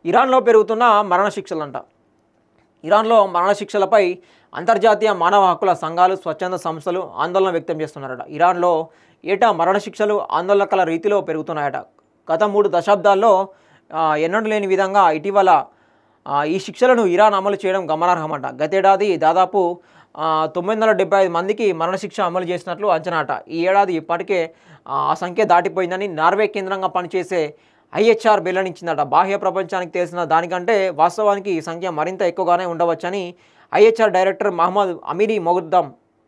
ఇరాన్లో పెరుగుతున్న మరణశిక్షలంట. ఇరాన్లో మరణశిక్షలపై అంతర్జాతీయ మానవ హక్కుల సంఘాలు, స్వచ్ఛంద సంస్థలు ఆందోళన వ్యక్తం చేస్తున్నారట. ఇరాన్లో ఏటా మరణశిక్షలు ఆందోళనకల రీతిలో పెరుగుతున్నాయట. గత 3 దశాబ్దాల్లో ఎన్నడూ లేని విధంగా ఇటీవల ఈ శిక్షలను ఇరాన్ అమలు చేయడం గమనార్హమట. గతేడాది దాదాపు 975 మందికి మరణశిక్ష అమలు చేసినట్లు అంచనాట. ఈ ఏడాది ఇప్పటికే ఆ సంఖ్య దాటిపోయిందని నార్వే కేంద్రంగా పనిచేసే ఐహెచ్ఆర్ వెల్లడించిందట. బాహ్య ప్రపంచానికి తెలిసిన దానికంటే వాస్తవానికి ఈ సంఖ్య మరింత ఎక్కువగానే ఉండవచ్చని ఐహెచ్ఆర్ డైరెక్టర్ మహమ్మద్ అమీరీ మొగుద్దం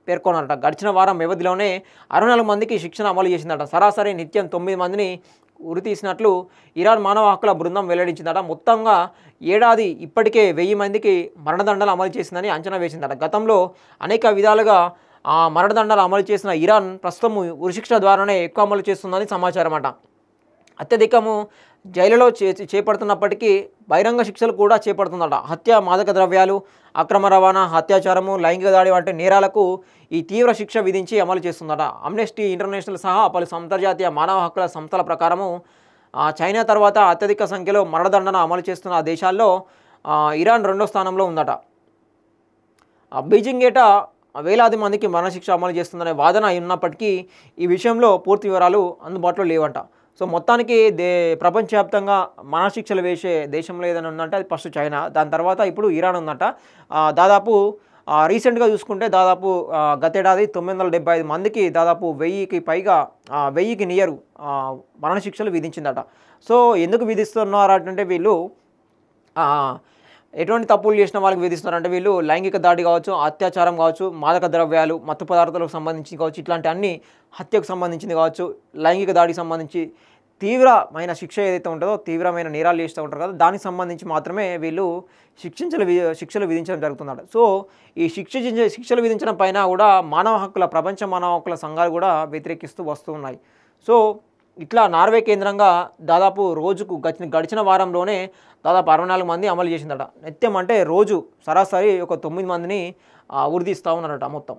పేర్కొన్నారట. గడిచిన వారం వ్యవధిలోనే 64 మందికి శిక్షణ అమలు చేసిందట. సరాసరి నిత్యం 9 మందిని ఉరితీసినట్లు ఇరాన్ మానవ హక్కుల బృందం వెల్లడించిందట. మొత్తంగా ఏడాది ఇప్పటికే 1000 మందికి మరణదండలు అమలు చేసిందని అంచనా వేసిందట. గతంలో అనేక విధాలుగా మరణదండలు అమలు చేసిన ఇరాన్ ప్రస్తుతం ఉరిశిక్ష ద్వారానే ఎక్కువ అమలు చేస్తుందని సమాచారం అట. అత్యధికము జైలులో చేపడుతున్నప్పటికీ బహిరంగ శిక్షలు కూడా చేపడుతుందట. హత్య, మాదక ద్రవ్యాలు, అక్రమ రవాణా, అత్యాచారము, లైంగిక దాడి వంటి నేరాలకు ఈ తీవ్ర శిక్ష విధించి అమలు చేస్తుందట. అమ్నెస్టీ ఇంటర్నేషనల్ సహా పలు అంతర్జాతీయ మానవ హక్కుల సంస్థల ప్రకారము చైనా తర్వాత అత్యధిక సంఖ్యలో మరణదండన అమలు చేస్తున్న దేశాల్లో ఇరాన్ 2వ స్థానంలో ఉందట. బీజింగ్ ఏటా వేలాది మందికి మరణశిక్ష అమలు చేస్తుందనే వాదన ఉన్నప్పటికీ ఈ విషయంలో పూర్తి వివరాలు అందుబాటులో లేవంట. సో మొత్తానికి ప్రపంచవ్యాప్తంగా మరణశిక్షలు వేసే దేశంలో ఏదైనా ఉందంటే అది ఫస్ట్ చైనా, దాని తర్వాత ఇప్పుడు ఇరాన్ ఉందంట. దాదాపు రీసెంట్గా చూసుకుంటే దాదాపు గతేడాది 975 మందికి దాదాపు 1000కి పైగా 1000కి నియరు మరణశిక్షలు విధించిందట. సో ఎందుకు విధిస్తున్నారంటే వీళ్ళు ఎటువంటి తప్పులు చేసిన వాళ్ళకి విధిస్తున్నారంటే వీళ్ళు లైంగిక దాడి కావచ్చు, అత్యాచారం కావచ్చు, మాదక ద్రవ్యాలు, మత్తు పదార్థాలకు సంబంధించి కావచ్చు, ఇట్లాంటి అన్ని హత్యకు సంబంధించింది కావచ్చు, లైంగిక దాడికి సంబంధించి తీవ్రమైన శిక్ష ఏదైతే ఉంటుందో తీవ్రమైన నేరాలు చేస్తూ ఉంటారు కదా, దానికి సంబంధించి మాత్రమే వీళ్ళు శిక్షలు విధించడం జరుగుతుందట. సో ఈ శిక్షలు విధించడం పైన కూడా ప్రపంచ మానవ హక్కుల సంఘాలు కూడా వ్యతిరేకిస్తూ వస్తూ ఉన్నాయి. సో ఇట్లా నార్వే కేంద్రంగా దాదాపు రోజుకు గడిచిన వారంలోనే దాదాపు 64 మంది అమలు చేసిందట. నిత్యం అంటే రోజు సరాసరి ఒక 9 మందిని ఉరిదీస్తూ ఉన్నారట మొత్తం.